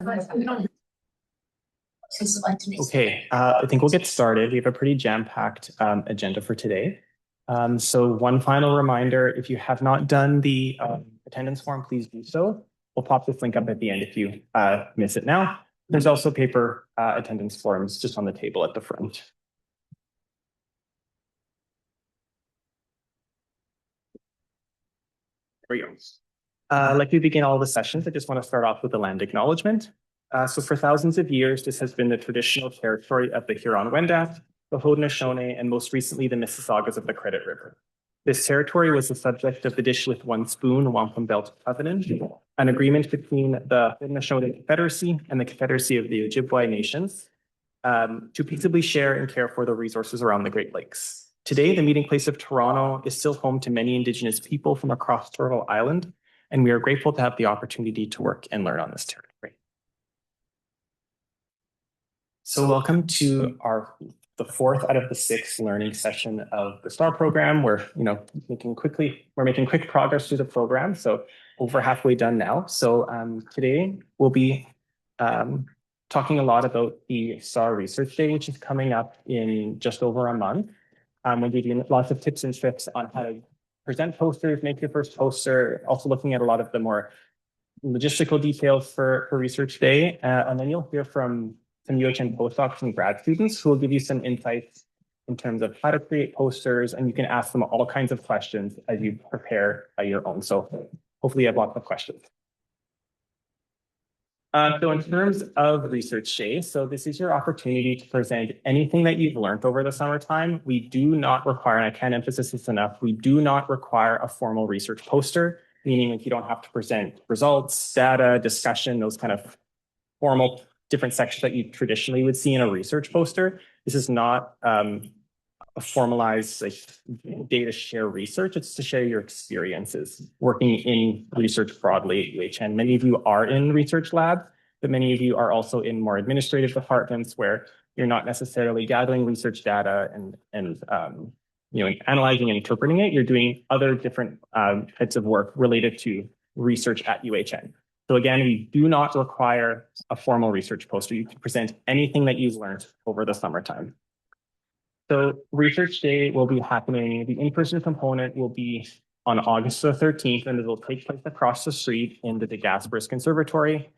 Okay, I think we'll get started. We have a pretty jam-packed agenda for today. So one final reminder, if you have not done the attendance form, please do so. We'll pop this link up at the end if you miss it now. There's also paper attendance forms just on the table at the front. There we go. Like we begin all the sessions, I just want to start off with a land acknowledgement. So for thousands of years, this has been the traditional territory of the Huron-Wendat, the Haudenosaunee, and most recently the Mississaugas of the Credit River. This territory was the subject of the Dish with One Spoon Wampum Belt Covenant, an agreement between the Haudenosaunee Confederacy and the Confederacy of the Ojibwe Nations to peaceably share and care for the resources around the Great Lakes. Today, the meeting place of Toronto is still home to many Indigenous people from across Turtle Island, and we are grateful to have the opportunity to work and learn on this territory. So welcome to the fourth out of the 6 learning session of the STAR program. We're making quick progress through the program, so over halfway done now. So today we'll be talking a lot about the STAR Research Day, which is coming up in just over a month. We'll give you lots of tips and tricks on how to present posters, make your first poster, also looking at a lot of the more logistical details for Research Day. And then you'll hear from some UHN postdocs and grad students who will give you some insights in terms of how to create posters, and you can ask them all kinds of questions as you prepare your own. So hopefully you have lots of questions. So in terms of Research Day, so this is your opportunity to present anything that you've learned over the summertime. We do not require, and I can't emphasize this enough, we do not require a formal research poster, meaning like you don't have to present results, data, discussion, those kind of formal different sections that you traditionally would see in a research poster. This is not a formalized data share research. It's to share your experiences working in research broadly at UHN. Many of you are in research labs, but many of you are also in more administrative departments where you're not necessarily gathering research data and analyzing and interpreting it. You're doing other different types of work related to research at UHN. So again, we do not require a formal research poster. You can present anything that you've learned over the summertime. So Research Day will be happening, the in-person component will be on August the 13th, and it will take place across the street in the De Gasperis Conservatory.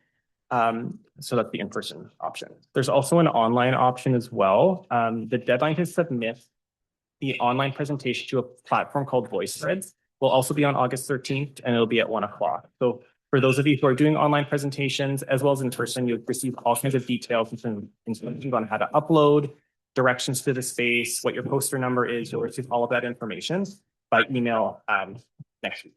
So that's the in-person option. There's also an online option as well. The deadline to submit the online presentation to a platform called VoiceThreads will also be on August 13th, and it'll be at 1 o'clock. So for those of you who are doing online presentations, as well as in person, you'll receive all kinds of details and instructions on how to upload, directions to the space, what your poster number is. You'll receive all of that information by email next week.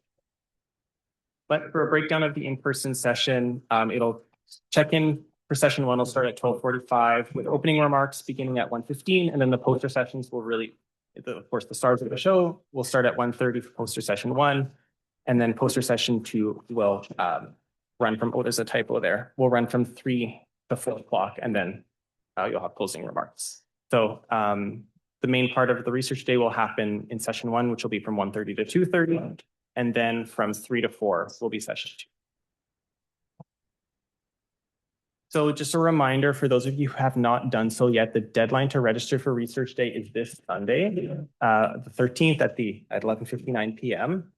But for a breakdown of the in-person session, it'll check in for session 1 will start at 12:45 with opening remarks beginning at 1:15, and then the poster sessions will of course, the stars of the show will start at 1:30 for poster session 1. And then poster session 2 will run from, there's a typo there. We'll run from 3 to 4 o'clock, and then you'll have closing remarks. So the main part of the Research Day will happen in session 1, which will be from 1:30 to 2:30. And then from 3 to 4 will be session 2. So just a reminder for those of you who have not done so yet, the deadline to register for Research Day is this Sunday, the 13th at 11:59 p.m.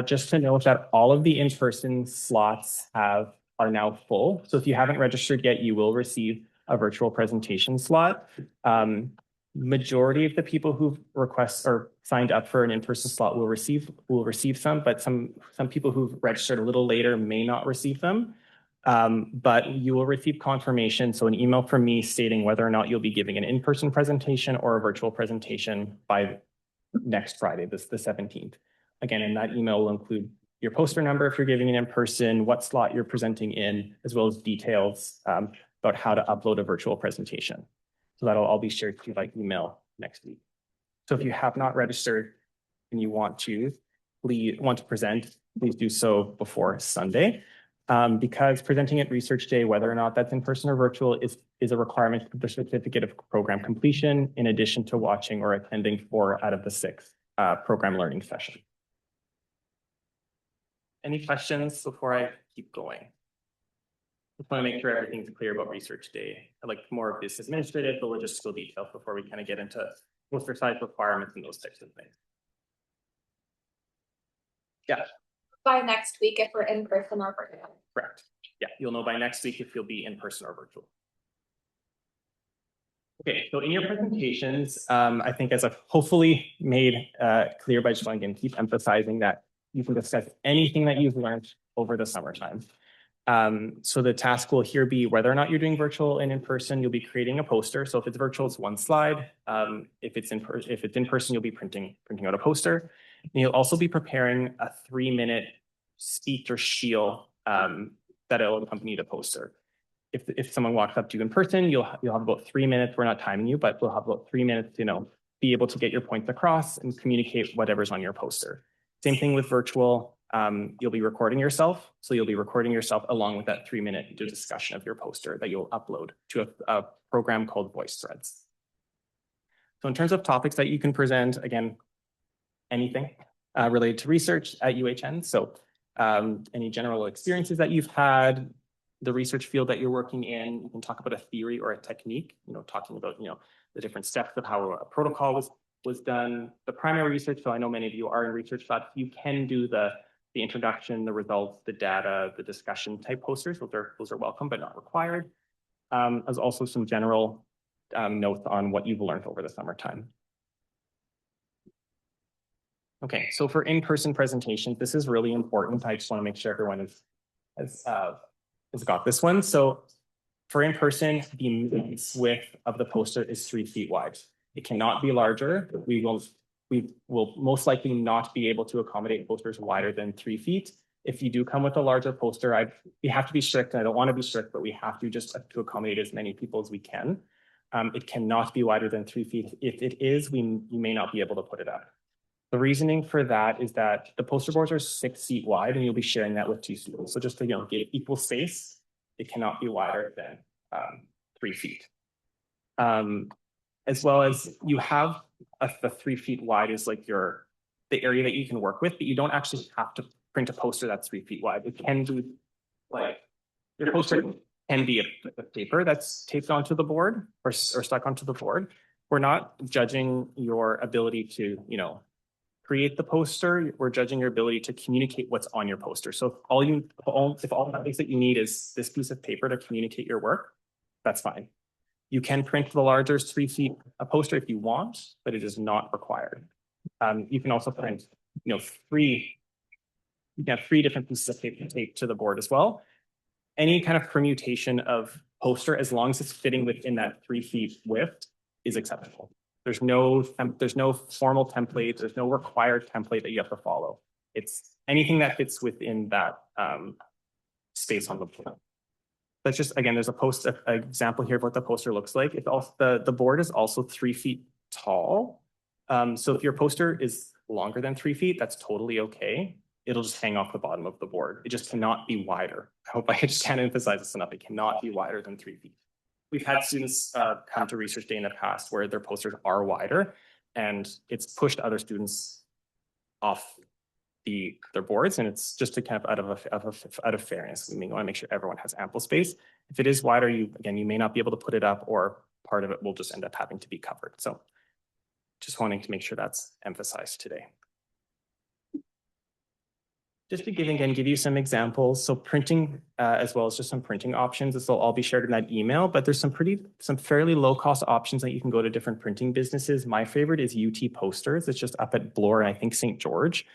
Just to note that all of the in-person slots are now full. So if you haven't registered yet, you will receive a virtual presentation slot. Majority of the people who've signed up for an in-person slot will receive some, but some people who've registered a little later may not receive them. But you will receive confirmation, so an email from me stating whether or not you'll be giving an in-person presentation or a virtual presentation by next Friday, the 17th. Again, and that email will include your poster number if you're giving it in person, what slot you're presenting in, as well as details about how to upload a virtual presentation. So that'll all be shared to you by email next week. So if you have not registered and you want to present, please do so before Sunday. Because presenting at Research Day, whether or not that's in person or virtual, is a requirement for the certificate of program completion, in addition to watching or attending 4 out of the 6 program learning sessions. Any questions before I keep going? Just want to make sure everything's clear about research day, like more of this administrative, the logistical details before we kind of get into poster size requirements and those types of things. Yeah. By next week if we're in person or virtual. Correct. Yeah, you'll know by next week if you'll be in person or virtual. Okay, so in your presentations, I think as I've hopefully made clear by just going and keep emphasizing that you can discuss anything that you've learned over the summertime. So the task will here be whether or not you're doing virtual and in person, you'll be creating a poster. So if it's virtual, it's one slide. If it's in person, you'll be printing out a poster. And you'll also be preparing a 3-minute speech or spiel that will accompany the poster. If someone walks up to you in person, you'll have about 3 minutes. We're not timing you, but we'll have about 3 minutes to be able to get your points across and communicate whatever's on your poster. Same thing with virtual. You'll be recording yourself. So you'll be recording yourself along with that 3-minute discussion of your poster that you'll upload to a program called VoiceThreads. So in terms of topics that you can present, again, anything related to research at UHN. So any general experiences that you've had, the research field that you're working in, you can talk about a theory or a technique, talking about, the different steps of how a protocol was done. The primary research, so I know many of you are in research labs, you can do the introduction, the results, the data, the discussion type posters. Those are welcome, but not required. As also some general notes on what you've learned over the summertime. Okay, so for in-person presentations, this is really important. I just want to make sure everyone has got this one. So for in-person, the width of the poster is 3 feet wide. It cannot be larger. We will most likely not be able to accommodate posters wider than 3 feet. If you do come with a larger poster, we have to be strict, and I don't want to be strict, but we have to just to accommodate as many people as we can. It cannot be wider than 3 feet. If it is, you may not be able to put it up. The reasoning for that is that the poster boards are 6 feet wide, and you'll be sharing that with 2 students. So just to give equal space, it cannot be wider than 3 feet. As well as you have the 3 feet wide is like the area that you can work with, but you don't actually have to print a poster that's 3 feet wide. It can be like your poster can be a paper that's taped onto the board or stuck onto the board. We're not judging your ability to, create the poster. We're judging your ability to communicate what's on your poster. So if all that you need is this piece of paper to communicate your work, that's fine. You can print the larger 3 feet a poster if you want, but it is not required. You can also print, 3 different pieces of paper taped to the board as well. Any kind of permutation of poster, as long as it's fitting within that 3 feet width, is acceptable. There's no formal template. There's no required template that you have to follow. It's anything that fits within that space on the board. That's just, again, there's an example here of what the poster looks like. It's also, the board is also 3 feet tall. So if your poster is longer than 3 feet, that's totally okay. It'll just hang off the bottom of the board. It just cannot be wider. I hope I just can't emphasize this enough. It cannot be wider than 3 feet. We've had students come to research day in the past where their posters are wider, and it's pushed other students off their boards, and it's just to kind of out of fairness. We want to make sure everyone has ample space. If it is wider, you may not be able to put it up, or part of it will just end up having to be covered. So just wanting to make sure that's emphasized today. Just to give you some examples. So printing, as well as just some printing options. This will all be shared in that email, but there's some fairly low cost options that you can go to different printing businesses. My favorite is UT Posters. It's just up at Bloor and I think St. George.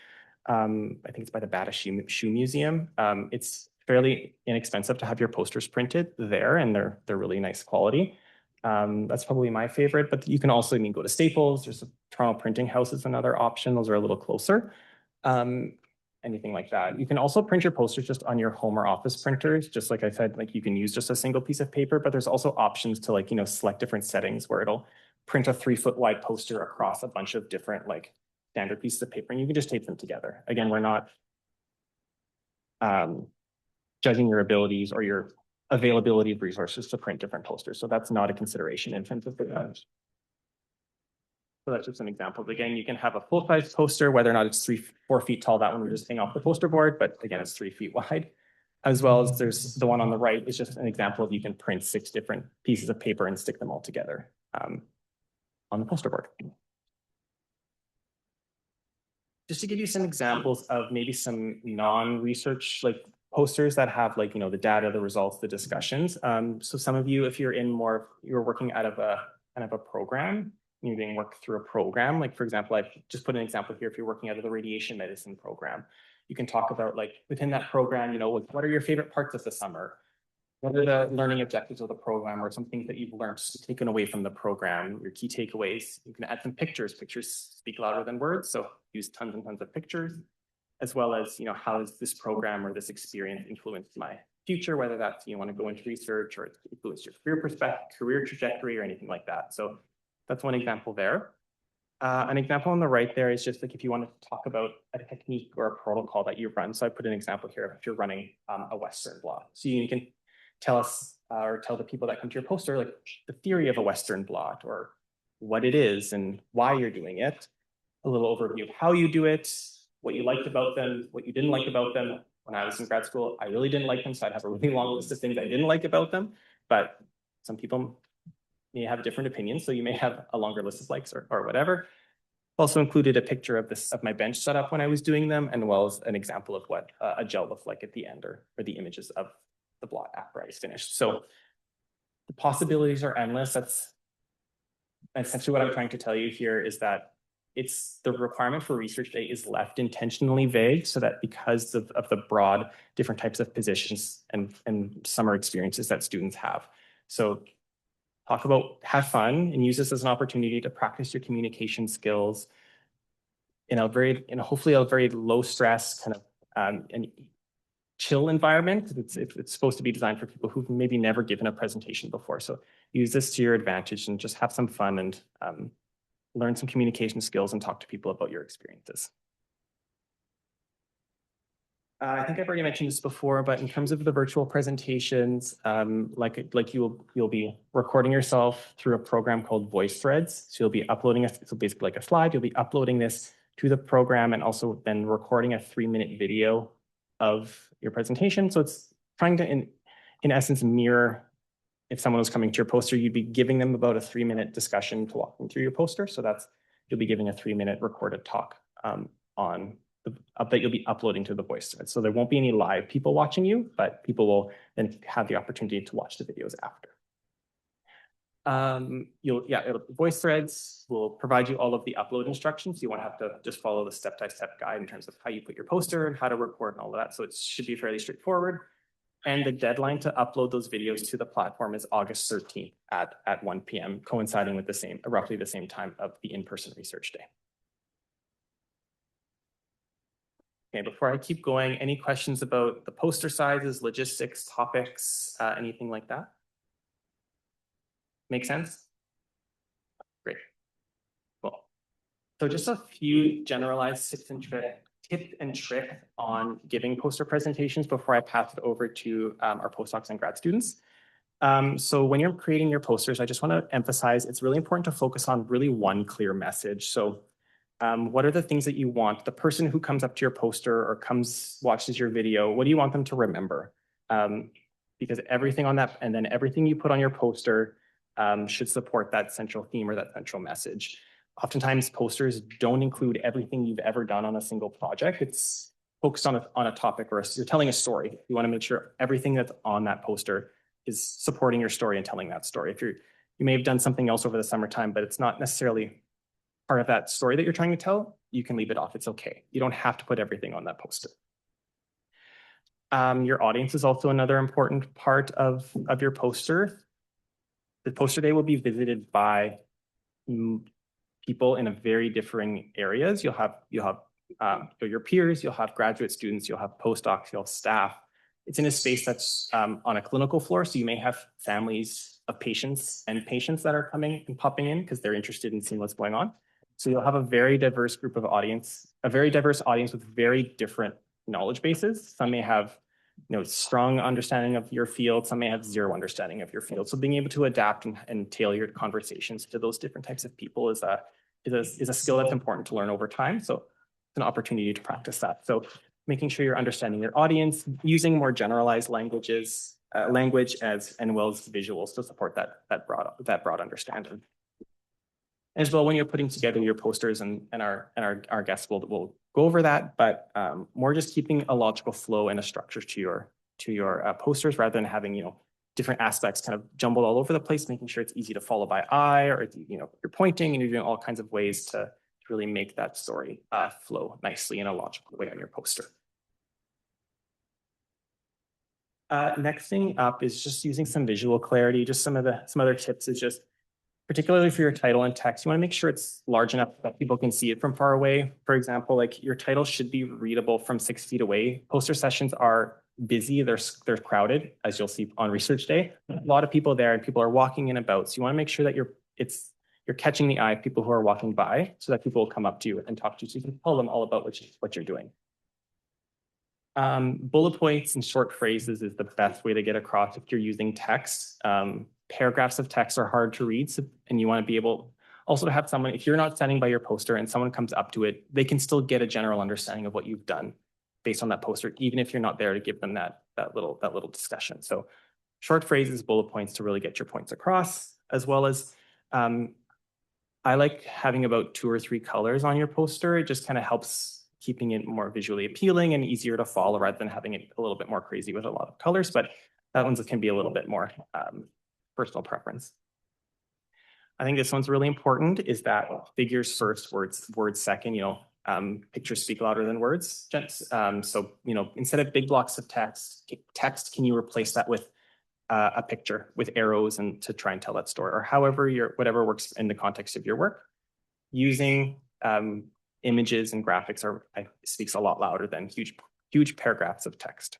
I think it's by the Bata Shoe Museum. It's fairly inexpensive to have your posters printed there, and they're really nice quality. That's probably my favorite, but you can also go to Staples. There's a Toronto Printing House is another option. Those are a little closer. Anything like that. You can also print your posters just on your home or office printers. Just like I said, you can use just a single piece of paper, but there's also options to select different settings where it'll print a 3 foot wide poster across a bunch of different standard pieces of paper, and you can just tape them together. Again, we're not judging your abilities or your availability of resources to print different posters. So that's not a consideration in terms of the So that's just an example. Again, you can have a full-size poster, whether or not it's 4 feet tall. That one will just hang off the poster board, but again, it's 3 feet wide. as well as there's the one on the right is just an example of you can print 6 different pieces of paper and stick them all together on the poster board. Just to give you some examples of maybe some non-research like posters that have like, the data, the results, the discussions. So some of you, if you're working out of a kind of a program, you're doing work through a program. Like for example, I've just put an example here. If you're working out of the radiation medicine program, you can talk about like within that program, what are your favorite parts of the summer? What are the learning objectives of the program or some things that you've learned taken away from the program, your key takeaways? You can add some pictures. Pictures speak louder than words, so use tons and tons of pictures, as well as, how has this program or this experience influenced my future, whether that's you want to go into research or influence your career trajectory or anything like that. So that's one example there. An example on the right there is just like if you want to talk about a technique or a protocol that you run. So I put an example here if you're running a Western blot. So you can tell us or tell the people that come to your poster like the theory of a Western blot or what it is and why you're doing it, a little overview of how you do it, what you liked about them, what you didn't like about them. When I was in grad school, I really didn't like them, so I'd have a really long list of things I didn't like about them, but some people may have different opinions, so you may have a longer list of likes or whatever. Also included a picture of my bench setup when I was doing them, and well as an example of what a gel looked like at the end or the images of the blot after I was finished. So the possibilities are endless. That's essentially what I'm trying to tell you here is that the requirement for research day is left intentionally vague so that because of the broad different types of positions and summer experiences that students have. So have fun and use this as an opportunity to practice your communication skills in hopefully a very low stress kind of and chill environment. It's supposed to be designed for people who've maybe never given a presentation before. So use this to your advantage and just have some fun and learn some communication skills and talk to people about your experiences. I think I've already mentioned this before, but in terms of the virtual presentations, like you'll be recording yourself through a program called VoiceThreads. So you'll be uploading so basically like a slide, you'll be uploading this to the program and also then recording a 3-minute video of your presentation. So it's trying to, in essence, mirror if someone was coming to your poster, you'd be giving them about a 3-minute discussion to walk them through your poster. So you'll be giving a 3-minute recorded talk that you'll be uploading to the VoiceThread. So there won't be any live people watching you, but people will then have the opportunity to watch the videos after. VoiceThreads will provide you all of the upload instructions. You won't have to just follow the step-by-step guide in terms of how you put your poster and how to record and all of that. So it should be fairly straightforward. And the deadline to upload those videos to the platform is August 13th at 1 p.m., coinciding with roughly the same time of the in-person research day. Okay, before I keep going, any questions about the poster sizes, logistics, topics, anything like that? Make sense? Great. Cool. So just a few generalized tips and tricks on giving poster presentations before I pass it over to our postdocs and grad students. So when you're creating your posters, I just want to emphasize it's really important to focus on really one clear message. So what are the things that you want the person who comes up to your poster or watches your video, what do you want them to remember? Because everything on that, and then everything you put on your poster should support that central theme or that central message. Oftentimes posters don't include everything you've ever done on a single project. It's focused on a topic or you're telling a story. You want to make sure everything that's on that poster is supporting your story and telling that story. You may have done something else over the summertime, but it's not necessarily part of that story that you're trying to tell, you can leave it off. It's okay. You don't have to put everything on that poster. Your audience is also another important part of your poster. The poster day will be visited by people in a very differing areas. You'll have your peers, you'll have graduate students, you'll have postdocs, you'll have staff. It's in a space that's on a clinical floor, so you may have families of patients that are coming and popping in because they're interested in seeing what's going on. So you'll have a very diverse group of audience, a very diverse audience with very different knowledge bases. Some may have strong understanding of your field, some may have zero understanding of your field. So being able to adapt and tailor your conversations to those different types of people is a skill that's important to learn over time. So it's an opportunity to practice that. So making sure you're understanding your audience, using more generalized language as well as visuals to support that broad understanding. As well, when you're putting together your posters and our guests will go over that, but more just keeping a logical flow and a structure to your posters rather than having different aspects kind of jumbled all over the place, making sure it's easy to follow by eye, or you're pointing and you're doing all kinds of ways to really make that story flow nicely in a logical way on your poster. Next thing up is just using some visual clarity. Just some other tips is just, particularly for your title and text, you want to make sure it's large enough that people can see it from far away. For example, like your title should be readable from 6 feet away. Poster sessions are busy, they're crowded, as you'll see on research day. A lot of people there and people are walking in about. So you want to make sure that you're catching the eye of people who are walking by so that people will come up to you and talk to you so you can tell them all about what you're doing. Bullet points and short phrases is the best way to get across if you're using text. Paragraphs of text are hard to read, and you want to be able also to have someone, if you're not standing by your poster and someone comes up to it, they can still get a general understanding of what you've done based on that poster, even if you're not there to give them that little discussion. So short phrases, bullet points to really get your points across, as well as I like having about 2 or 3 colors on your poster. It just kind of helps keeping it more visually appealing and easier to follow rather than having it a little bit more crazy with a lot of colors, but that one can be a little bit more personal preference. I think this one's really important, is that figures first, words second. Pictures speak louder than words. So instead of big blocks of text, can you replace that with a picture with arrows and to try and tell that story, or however whatever works in the context of your work. Using images and graphics speaks a lot louder than huge paragraphs of text.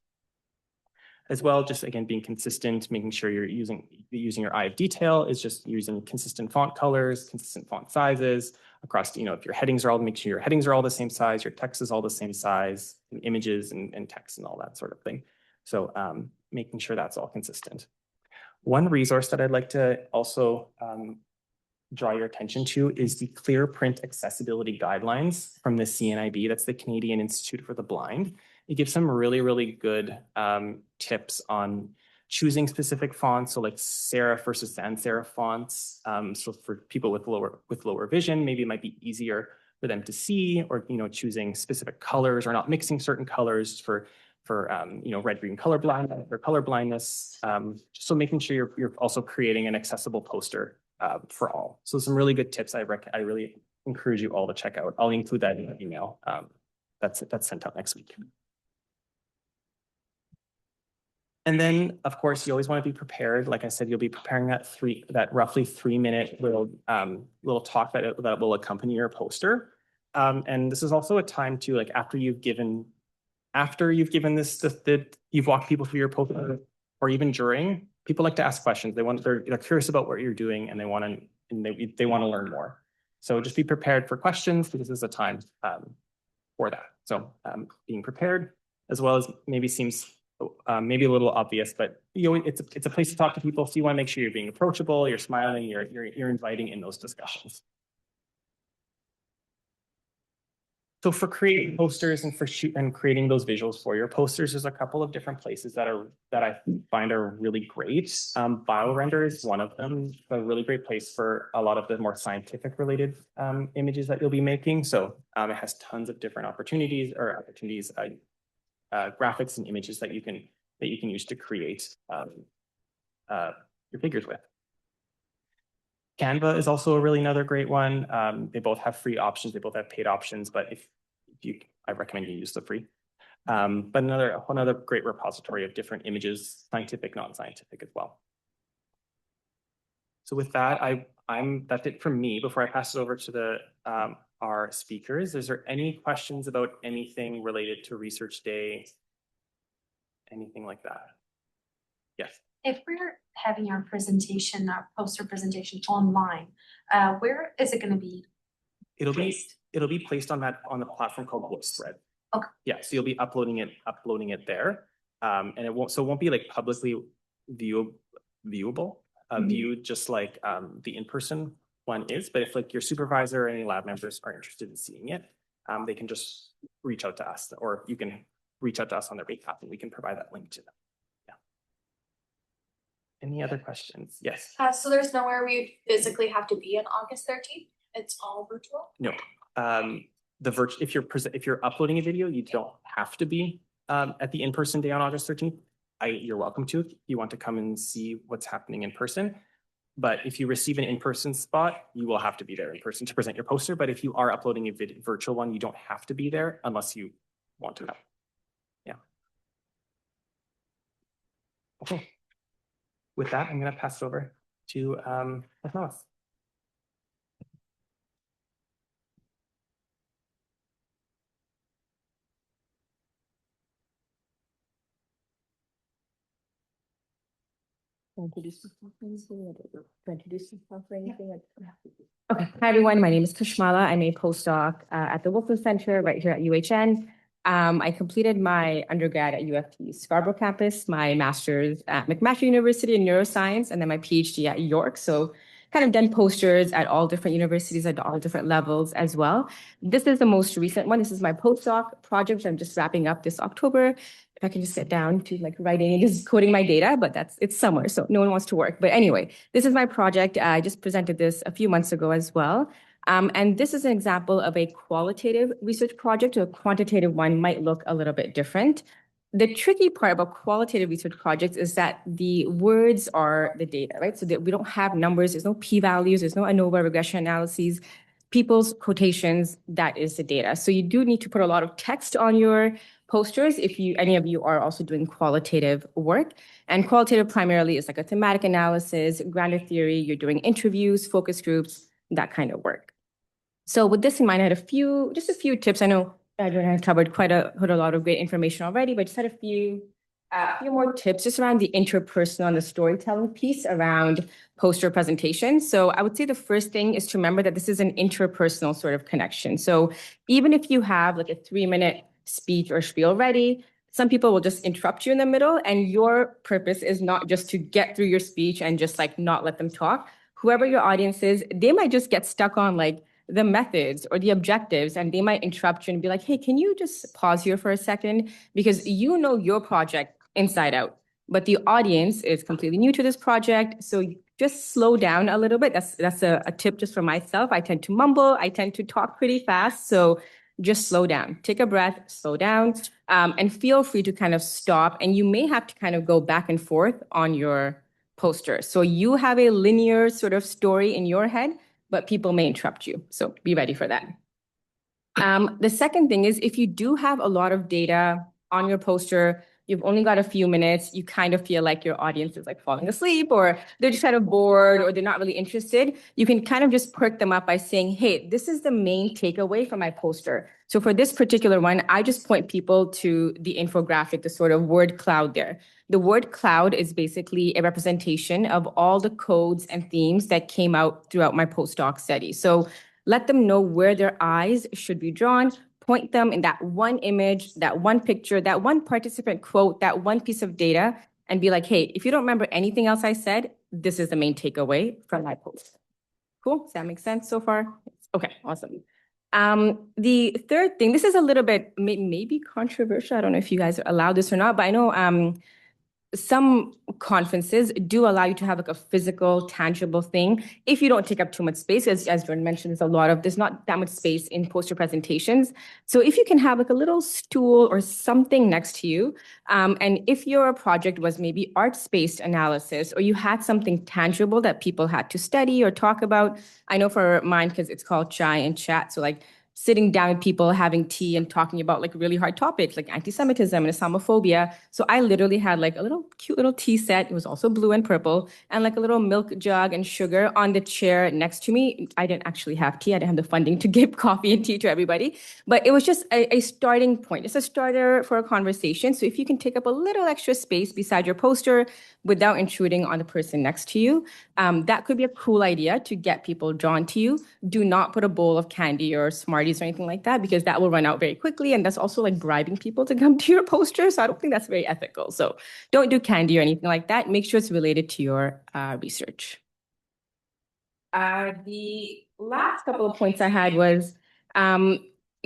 As well, just again, being consistent, making sure you're using your eye of detail is just using consistent font colors, consistent font sizes across, if your headings are all, make sure your headings are all the same size, your text is all the same size, and images and text and all that sort of thing. So making sure that's all consistent. One resource that I'd like to also draw your attention to is the Clear Print Accessibility Guidelines from the CNIB. That's the Canadian Institute for the Blind. It gives some really, really good tips on choosing specific fonts, so like serif versus sans serif fonts. So for people with lower vision, maybe it might be easier for them to see, or choosing specific colors or not mixing certain colors for red-green color blindness. So making sure you're also creating an accessible poster for all. So some really good tips I really encourage you all to check out. I'll include that in the email that's sent out next week. And then, of course, you always want to be prepared. Like I said, you'll be preparing that roughly 3-minute little talk that will accompany your poster. And this is also a time to, like, after you've given this, you've walked people through your poster, or even during, people like to ask questions. They're curious about what you're doing, and they want to learn more. So just be prepared for questions, because this is a time for that. So being prepared, as well as maybe seems maybe a little obvious, but it's a place to talk to people. So you want to make sure you're being approachable, you're smiling, you're inviting in those discussions. So for creating posters and creating those visuals for your posters, there's a couple of different places that I find are really great. BioRender is one of them. It's a really great place for a lot of the more scientific related images that you'll be making. So it has tons of different opportunities, graphics and images that you can use to create your figures with. Canva is also another great one. They both have free options. They both have paid options, but I recommend you use the free. But another great repository of different images, scientific, non-scientific as well. So with that, that's it from me. Before I pass it over to our speakers, is there any questions about anything related to Research Day? Anything like that? Yes. If we're having our presentation, our poster presentation online, where is it going to be placed? It'll be placed on the platform called Bookthread. Okay. Yeah, so you'll be uploading it there, and it won't be like publicly viewable, viewed just like the in-person one is. But if like your supervisor or any lab members are interested in seeing it, they can just reach out to us, or you can reach out to us on their behalf and we can provide that link to them. Yeah. Any other questions? Yes. So there's nowhere we physically have to be on August 13th? It's all virtual? No. If you're uploading a video, you don't have to be at the in-person day on August 13th. You're welcome to if you want to come and see what's happening in person. But if you receive an in-person spot, you will have to be there in person to present your poster. But if you are uploading a virtual one, you don't have to be there unless you want to. Yeah. Okay. With that, I'm going to pass it over to Thomas. Introduce yourself or anything. Okay, hi everyone. My name is Kashmala. I'm a postdoc at the Wilson Center right here at UHN. I completed my undergrad at UFT Scarborough campus, my master's at McMaster University in neuroscience, and then my PhD at York. So kind of done posters at all different universities at all different levels as well. This is the most recent one. This is my postdoc project, which I'm just wrapping up this October. If I can just sit down to like writing and just coding my data, but it's summer, so no one wants to work. But anyway, this is my project. I just presented this a few months ago as well. And this is an example of a qualitative research project. A quantitative one might look a little bit different. The tricky part about qualitative research projects is that the words are the data, right? So that we don't have numbers, there's no p-values, there's no ANOVA regression analyses, people's quotations, that is the data. So you do need to put a lot of text on your posters if any of you are also doing qualitative work. And qualitative primarily is like a thematic analysis, grander theory, you're doing interviews, focus groups, that kind of work. So with this in mind, I had just a few tips. I know Adrian had covered quite a lot of great information already, but just had a few more tips just around the interpersonal and the storytelling piece around poster presentation. So I would say the first thing is to remember that this is an interpersonal sort of connection. So even if you have like a 3-minute speech or spiel ready, some people will just interrupt you in the middle, and your purpose is not just to get through your speech and just like not let them talk. Whoever your audience is, they might just get stuck on like the methods or the objectives, and they might interrupt you and be like, hey, can you just pause here for a second? Because you know your project inside out, but the audience is completely new to this project. So just slow down a little bit. That's a tip just for myself. I tend to mumble. I tend to talk pretty fast. So just slow down, take a breath, slow down, and feel free to kind of stop. And you may have to kind of go back and forth on your poster. So you have a linear sort of story in your head, but people may interrupt you. So be ready for that. The second thing is if you do have a lot of data on your poster, you've only got a few minutes, you kind of feel like your audience is like falling asleep or they're just kind of bored or they're not really interested, you can kind of just perk them up by saying, hey, this is the main takeaway from my poster. So for this particular one, I just point people to the infographic, the sort of word cloud there. The word cloud is basically a representation of all the codes and themes that came out throughout my postdoc study. So let them know where their eyes should be drawn, point them in that one image, that one picture, that one participant quote, that one piece of data, and be like, hey, if you don't remember anything else I said, this is the main takeaway from my post. Cool, does that make sense so far? Okay, awesome. The third thing, this is a little bit maybe controversial. I don't know if you guys allow this or not, but I know some conferences do allow you to have like a physical, tangible thing. If you don't take up too much space, as Jordan mentioned, there's not that much space in poster presentations. So if you can have like a little stool or something next to you, and if your project was maybe arts-based analysis, or you had something tangible that people had to study or talk about, I know for mine, because it's called Chai and Chat, so like sitting down with people, having tea and talking about like really hard topics like anti-Semitism and Islamophobia. So I literally had like a little cute little tea set. It was also blue and purple, and like a little milk jug and sugar on the chair next to me. I didn't actually have tea. I didn't have the funding to give coffee and tea to everybody, but it was just a starting point. It's a starter for a conversation. So if you can take up a little extra space beside your poster without intruding on the person next to you, that could be a cool idea to get people drawn to you. Do not put a bowl of candy or Smarties or anything like that, because that will run out very quickly. And that's also like bribing people to come to your poster. So I don't think that's very ethical. So don't do candy or anything like that. Make sure it's related to your research. The last couple of points I had was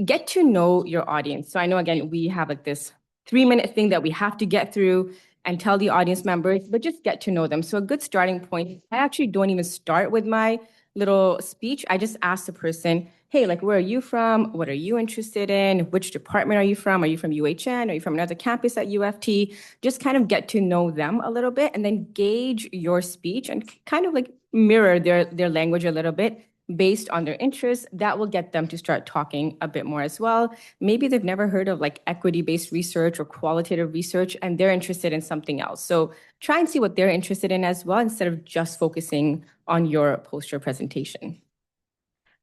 get to know your audience. So I know, again, we have like this 3-minute thing that we have to get through and tell the audience members, but just get to know them. So a good starting point, I actually don't even start with my little speech. I just ask the person, hey, like, where are you from? What are you interested in? Which department are you from? Are you from UHN? Are you from another campus at UFT? Just kind of get to know them a little bit and then gauge your speech and kind of like mirror their language a little bit based on their interests. That will get them to start talking a bit more as well. Maybe they've never heard of like equity-based research or qualitative research, and they're interested in something else. So try and see what they're interested in as well, instead of just focusing on your poster presentation.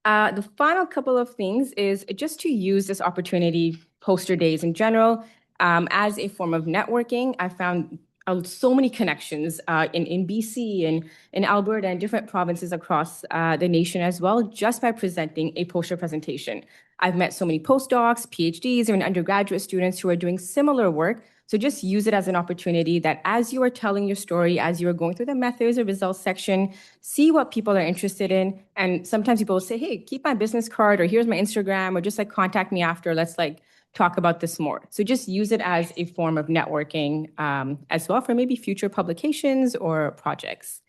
The final couple of things is just to use this opportunity, poster days in general, as a form of networking. I found so many connections in BC and in Alberta and different provinces across the nation as well, just by presenting a poster presentation. I've met so many postdocs, PhDs, even undergraduate students who are doing similar work. So just use it as an opportunity that as you are telling your story, as you are going through the methods or results section, see what people are interested in. And sometimes people will say, hey, keep my business card, or here's my Instagram, or just like contact me after. Let's like talk about this more. So just use it as a form of networking as well for maybe future publications or projects.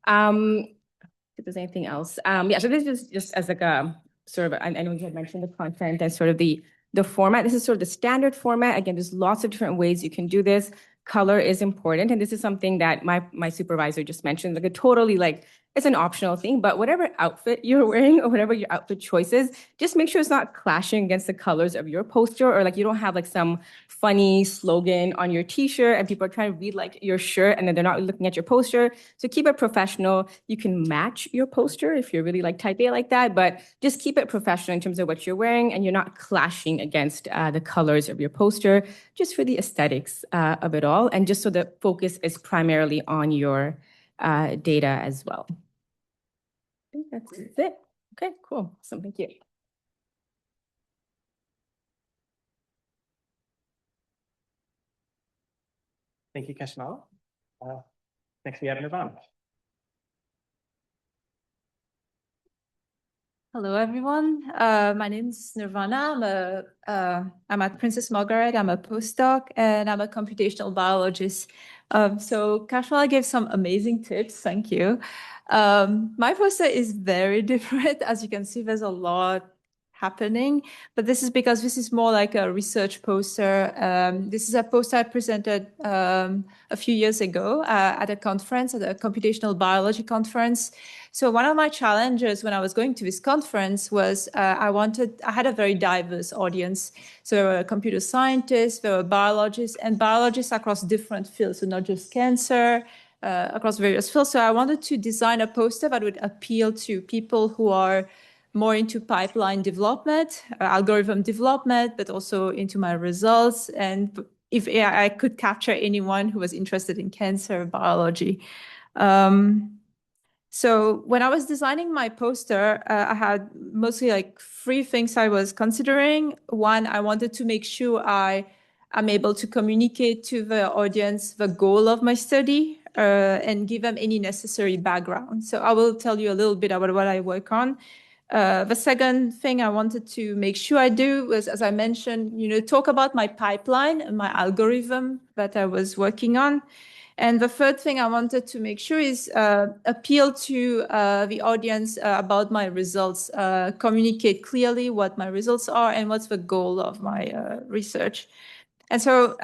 If there's anything else. Yeah, so this is just as like a sort of, I know you had mentioned the content and sort of the format. This is sort of the standard format. Again, there's lots of different ways you can do this. Color is important. And this is something that my supervisor just mentioned, like a totally like, it's an optional thing, but whatever outfit you're wearing or whatever your outfit choice is, just make sure it's not clashing against the colors of your poster, or like you don't have like some funny slogan on your t-shirt and people are trying to read like your shirt and then they're not looking at your poster. So keep it professional. You can match your poster if you're really like type A like that, but just keep it professional in terms of what you're wearing and you're not clashing against the colors of your poster, just for the aesthetics of it all. And just so the focus is primarily on your data as well. I think that's it. Okay, cool. Awesome. Thank you. Thank you, Kashmala. Next, we have Nirvana. Hello, everyone. My name is Nirvana. I'm at Princess Margaret. I'm a postdoc, and I'm a computational biologist. So Kashmala gave some amazing tips. Thank you. My poster is very different. As you can see, there's a lot happening, but this is because this is more like a research poster. This is a poster I presented a few years ago at a conference, at a computational biology conference. So one of my challenges when I was going to this conference was I had a very diverse audience. So there were computer scientists, there were biologists, and biologists across different fields, so not just cancer, across various fields. So I wanted to design a poster that would appeal to people who are more into pipeline development, algorithm development, but also into my results. And if I could capture anyone who was interested in cancer biology. So when I was designing my poster, I had mostly like 3 things I was considering. One, I wanted to make sure I'm able to communicate to the audience the goal of my study and give them any necessary background. So I will tell you a little bit about what I work on. The second thing I wanted to make sure I do was, as I mentioned, talk about my pipeline and my algorithm that I was working on. And the third thing I wanted to make sure is appeal to the audience about my results, communicate clearly what my results are and what's the goal of my research. And so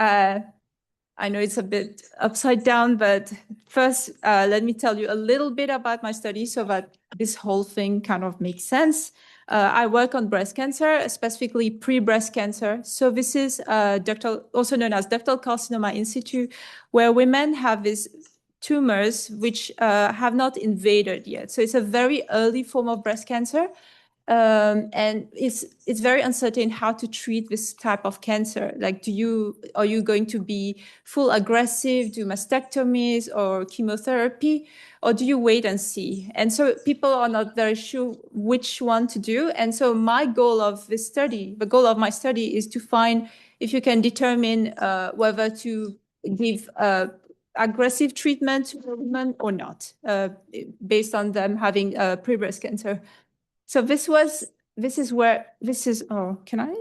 I know it's a bit upside down, but first, let me tell you a little bit about my study so that this whole thing kind of makes sense. I work on breast cancer, specifically pre-breast cancer. So this is also known as ductal carcinoma in situ, where women have these tumors which have not invaded yet. So it's a very early form of breast cancer. And it's very uncertain how to treat this type of cancer. Like, are you going to be full aggressive, do mastectomies or chemotherapy, or do you wait and see? And so people are not very sure which one to do. And so my goal of this study, the goal of my study, is to find if you can determine whether to give aggressive treatment to women or not, based on them having pre-breast cancer. So oh, can I?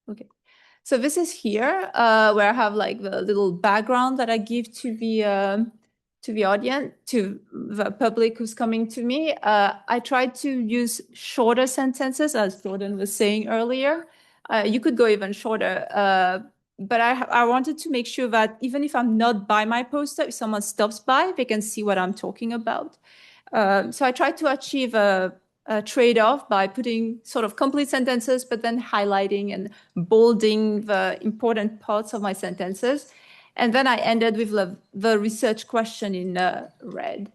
Okay. So this is here where I have like the little background that I give to the audience, to the public who's coming to me. I try to use shorter sentences, as Jordan was saying earlier. You could go even shorter, but I wanted to make sure that even if I'm not by my poster, if someone stops by, they can see what I'm talking about. So I try to achieve a trade-off by putting sort of complete sentences, but then highlighting and bolding the important parts of my sentences. And then I ended with the research question in red.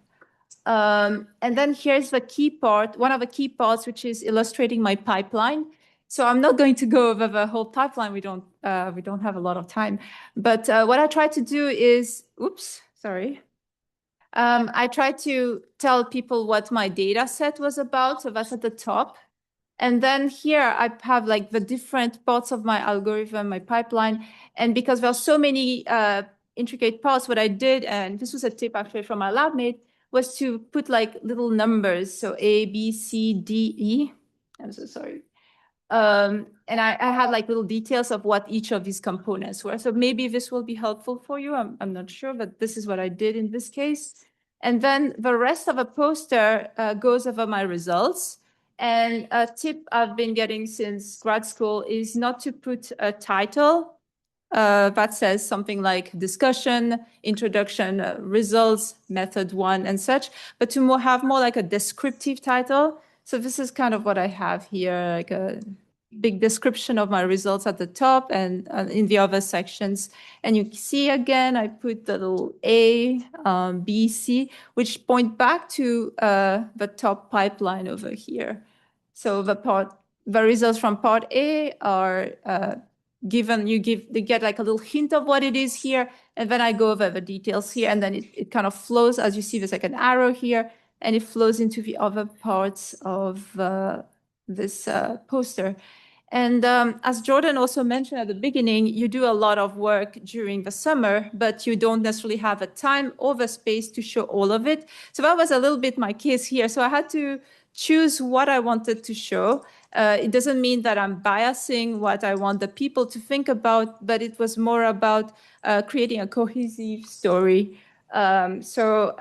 And then here's the key part, one of the key parts, which is illustrating my pipeline. So I'm not going to go over the whole pipeline. We don't have a lot of time. But what I try to do is, I try to tell people what my data set was about. So that's at the top. And then here I have like the different parts of my algorithm, my pipeline. And because there are so many intricate parts, what I did, and this was a tip actually from my lab mate, was to put like little numbers. So A, B, C, D, E. I'm so sorry. And I had like little details of what each of these components were. So maybe this will be helpful for you. I'm not sure, but this is what I did in this case. And then the rest of a poster goes over my results. And a tip I've been getting since grad school is not to put a title that says something like discussion, introduction, results, method 1 and such, but to have more like a descriptive title. So this is kind of what I have here, like a big description of my results at the top and in the other sections. And you see again, I put the little A, B, C, which point back to the top pipeline over here. So the results from part A are given, they get like a little hint of what it is here. And then I go over the details here, and then it kind of flows, as you see, there's like an arrow here, and it flows into the other parts of this poster. And as Jordan also mentioned at the beginning, you do a lot of work during the summer, but you don't necessarily have the time or the space to show all of it. So that was a little bit my case here. So I had to choose what I wanted to show. It doesn't mean that I'm biasing what I want the people to think about, but it was more about creating a cohesive story. So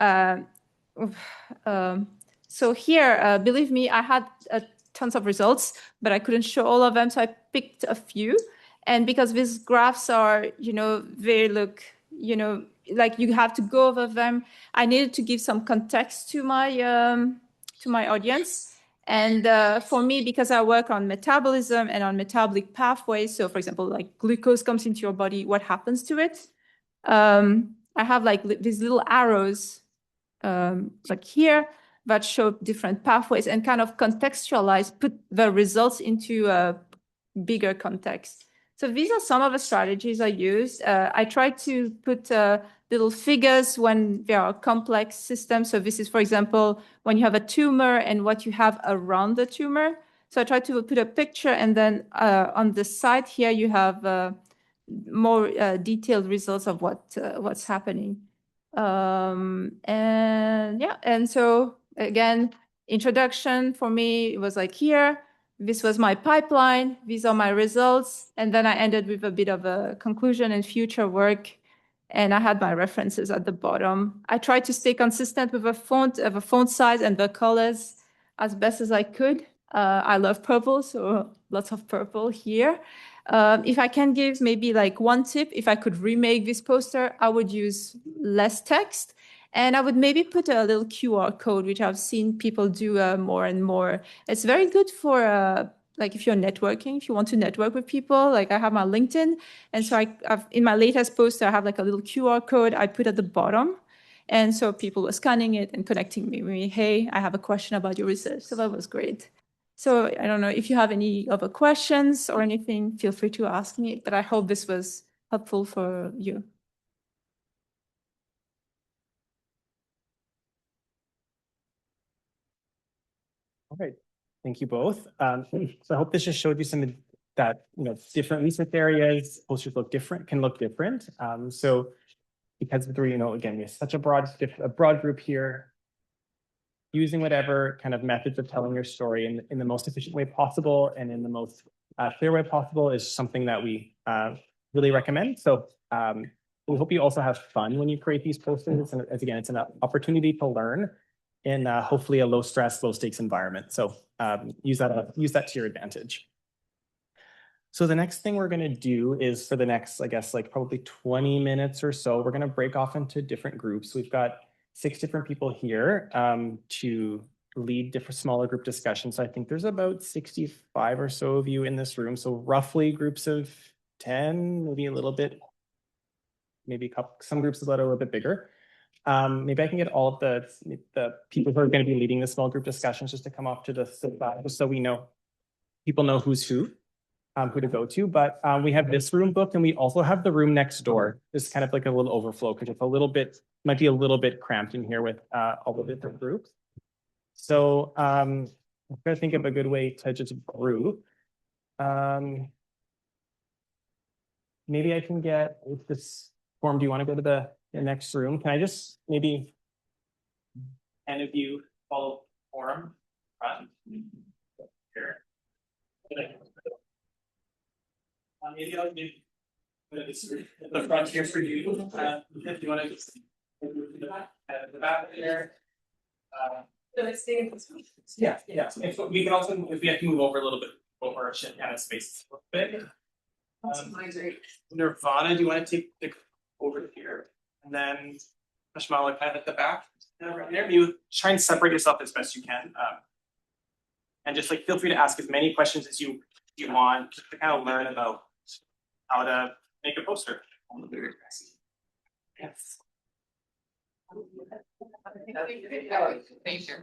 here, believe me, I had tons of results, but I couldn't show all of them. So I picked a few. And because these graphs are, they look, like you have to go over them, I needed to give some context to my audience. And for me, because I work on metabolism and on metabolic pathways, so for example, like glucose comes into your body, what happens to it? I have like these little arrows like here that show different pathways and kind of contextualize, put the results into a bigger context. So these are some of the strategies I used. I tried to put little figures when there are complex systems. So this is, for example, when you have a tumor and what you have around the tumor. So I tried to put a picture, and then on the side here, you have more detailed results of what's happening. And so again, introduction for me, it was like here, this was my pipeline, these are my results. And then I ended with a bit of a conclusion and future work. And I had my references at the bottom. I tried to stay consistent with the font size and the colors as best as I could. I love purple, so lots of purple here. If I can give maybe like one tip, if I could remake this poster, I would use less text, and I would maybe put a little QR code, which I've seen people do more and more. It's very good for like if you're networking, if you want to network with people. Like I have my LinkedIn, and so I've in my latest poster, I have like a little QR code I put at the bottom. And so people were scanning it and connecting me with me. Hey, I have a question about your research. So that was great. So I don't know if you have any other questions or anything, feel free to ask me, but I hope this was helpful for you. All right, thank you both. So I hope this just showed you some that, different research areas, posters can look different. So because again, we have such a broad group here, using whatever kind of methods of telling your story in the most efficient way possible and in the most clear way possible is something that we really recommend. So we hope you also have fun when you create these posters. And as again, it's an opportunity to learn in hopefully a low stress, low stakes environment. So use that to your advantage. So the next thing we're going to do is for the next, I guess, like probably 20 minutes or so, we're going to break off into different groups. We've got 6 different people here to lead different smaller group discussions. So I think there's about 65 or so of you in this room. So roughly groups of 10, maybe a little bit, maybe a couple, some groups that are a little bit bigger. Maybe I can get all of the people who are going to be leading the small group discussions just to come off to the side, just so we know, people know who's who to go to. But we have this room booked, and we also have the room next door. This is kind of like a little overflow because it's a little bit, might be a little bit cramped in here with all the different groups. So I'm trying to think of a good way to just group. Maybe I can get this form. Do you want to go to the next room? Can I just maybe 10 of you follow form front? Here. Maybe I'll give the front here for you. If you want to just the back there. Yeah. If we can also, if we have to move over a little bit, over our shit kind of space a little bit. Nirvana, do you want to take the over here? And then Kashmala kind of at the back. Right there. You try and separate yourself as best you can. And just like feel free to ask as many questions as you want to kind of learn about how to make a poster. Yes. Thank you.